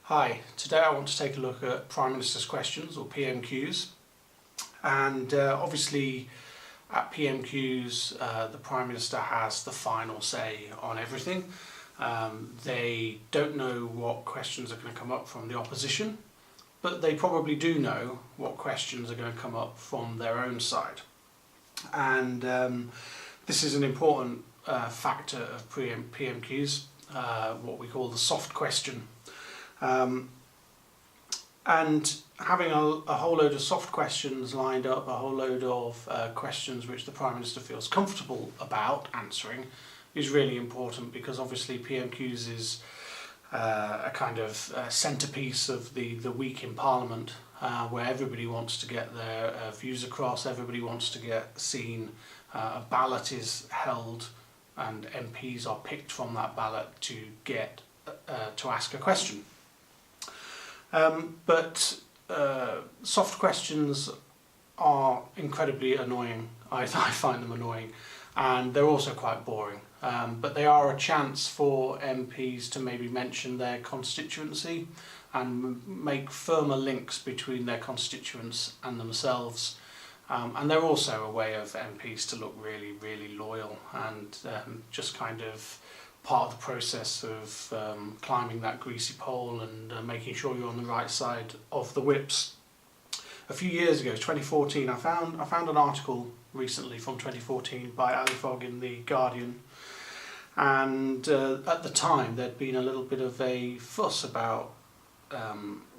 Hi, today I want to take a look at Prime Minister's questions, or PMQs, and obviously at PMQs the Prime Minister has the final say on everything. They don't know what questions are going to come up from the opposition, but they probably do know what questions are going to come up from their own side. And this is an important factor of PMQs, what we call the soft question. And having a whole load of soft questions lined up, a whole load of questions which the Prime Minister feels comfortable about answering, is really important, because obviously PMQs is a kind of centrepiece of the week in Parliament, where everybody wants to get their views across, everybody wants to get seen, a ballot is held and MPs are picked from that ballot to get to ask a question. But soft questions are incredibly annoying. I find them annoying, and they're also quite boring. But they are a chance for MPs to maybe mention their constituency and make firmer links between their constituents and themselves. And they're also a way of MPs to look really, really loyal and just kind of part of the process of climbing that greasy pole and making sure you're on the right side of the whips. A few years ago, 2014, I found an article recently from 2014 by Ali Fogg in The Guardian, and at the time there'd been a little bit of a fuss about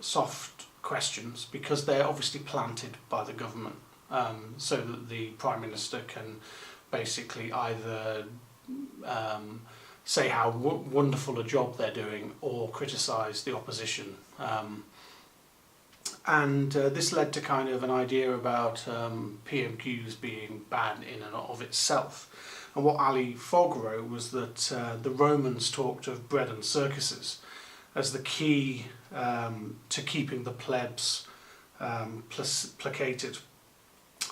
soft questions, because they're obviously planted by the government, so that the Prime Minister can basically either say how wonderful a job they're doing or criticise the opposition. And this led to kind of an idea about PMQs being bad in and of itself. And what Ali Fogg wrote was that the Romans talked of bread and circuses as the key to keeping the plebs placated.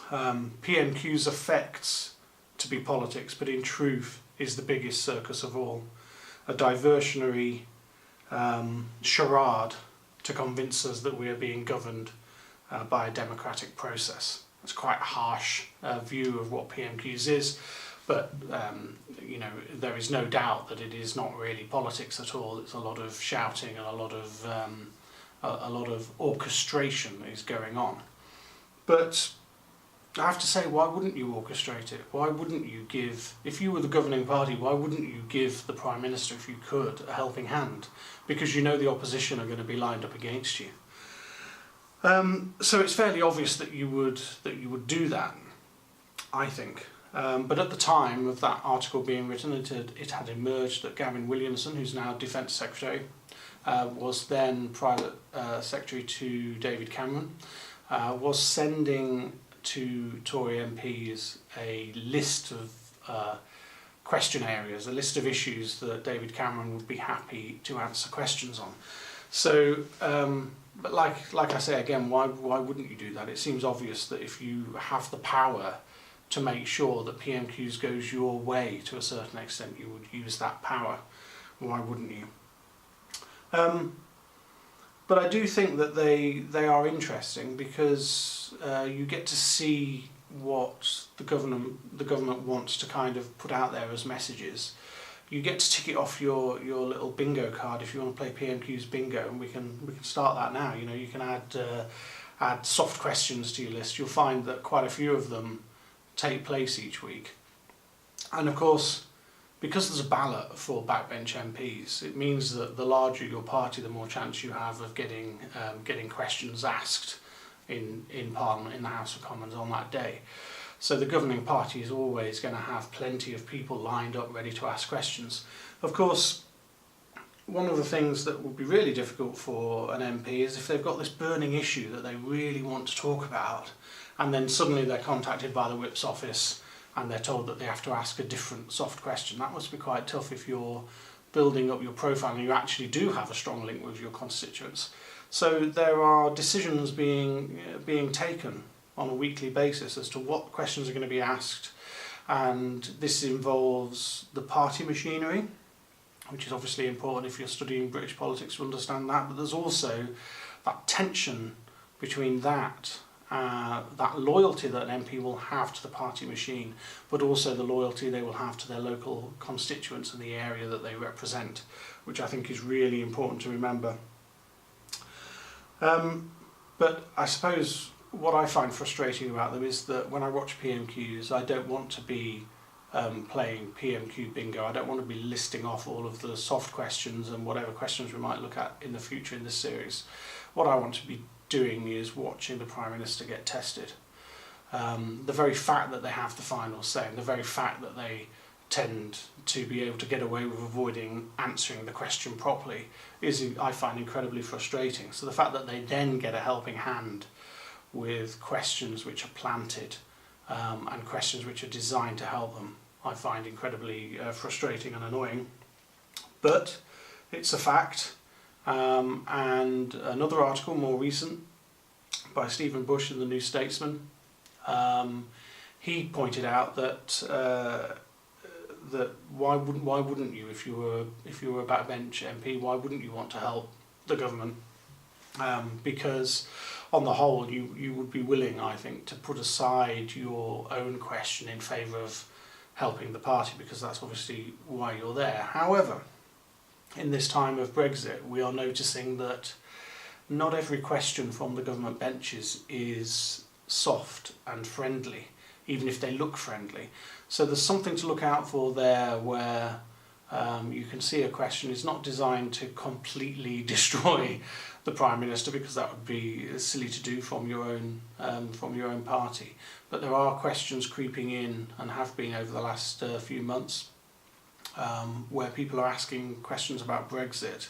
PMQs affects to be politics, but in truth is the biggest circus of all, a diversionary charade to convince us that we are being governed by a democratic process. It's quite a harsh view of what PMQs is, but you know, there is no doubt that it is not really politics at all. It's a lot of shouting and a lot of orchestration is going on. But I have to say, why wouldn't you orchestrate it? Why wouldn't you give, if you were the governing party, why wouldn't you give the Prime Minister, if you could, a helping hand? Because you know the opposition are going to be lined up against you. So it's fairly obvious that you would do that, I think. But at the time of that article being written, it had emerged that Gavin Williamson, who's now Defence Secretary, was then Private Secretary to David Cameron, was sending to Tory MPs a list of question areas, a list of issues that David Cameron would be happy to answer questions on. So, but like I say again, why wouldn't you do that? It seems obvious that if you have the power to make sure that PMQs goes your way to a certain extent, you would use that power. Why wouldn't you? But I do think that they are interesting, because you get to see what the government wants to kind of put out there as messages. You get to tick it off your little bingo card if you want to play PMQs bingo, and we can start that now. You know, you can add soft questions to your list. You'll find that quite a few of them take place each week, and of course, because there's a ballot for backbench MPs, it means that the larger your party, the more chance you have of getting questions asked in Parliament, in the House of Commons on that day. So the governing party is always going to have plenty of people lined up ready to ask questions. Of course, one of the things that would be really difficult for an MP is if they've got this burning issue that they really want to talk about, and then suddenly they're contacted by the Whip's office and they're told that they have to ask a different soft question. That must be quite tough if you're building up your profile and you actually do have a strong link with your constituents. So there are decisions being taken on a weekly basis as to what questions are going to be asked, and this involves the party machinery, which is obviously important if you're studying British politics to understand that, but there's also that tension between that loyalty that an MP will have to the party machine, but also the loyalty they will have to their local constituents and the area that they represent, which I think is really important to remember. But I suppose what I find frustrating about them is that when I watch PMQs, I don't want to be playing PMQ bingo. I don't want to be listing off all of the soft questions and whatever questions we might look at in the future in this series. What I want to be doing is watching the Prime Minister get tested. The very fact that they have the final say, and the very fact that they tend to be able to get away with avoiding answering the question properly is, I find, incredibly frustrating. So the fact that they then get a helping hand with questions which are planted and questions which are designed to help them, I find incredibly frustrating and annoying. But it's a fact. And another article, more recent, by Stephen Bush in the New Statesman, he pointed out that why wouldn't you, if you were a backbench MP, why wouldn't you want to help the government? Because on the whole, you would be willing, I think, to put aside your own question in favour of helping the party, because that's obviously why you're there. However, in this time of Brexit, we are noticing that not every question from the government benches is soft and friendly, even if they look friendly. So there's something to look out for there, where you can see a question is not designed to completely destroy the Prime Minister, because that would be silly to do from your own party. But there are questions creeping in, and have been over the last few months, where people are asking questions about Brexit.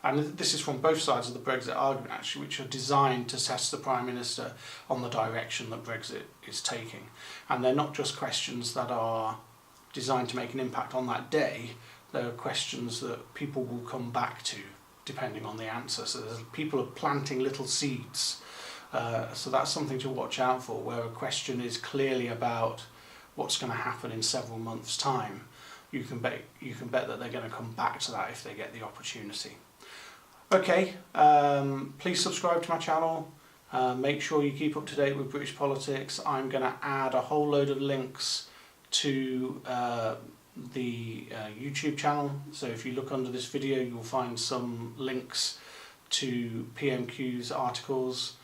And this is from both sides of the Brexit argument, actually, which are designed to test the Prime Minister on the direction that Brexit is taking. And they're not just questions that are designed to make an impact on that day, they're questions that people will come back to, depending on the answer. So people are planting little seeds. So that's something to watch out for, where a question is clearly about what's going to happen in several months' time. You can bet that they're going to come back to that if they get the opportunity. Okay, please subscribe to my channel. Make sure you keep up to date with British politics. I'm going to add a whole load of links to the YouTube channel. So if you look under this video, you'll find some links to PMQ's articles,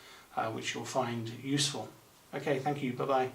which you'll find useful. Okay, thank you. Bye-bye.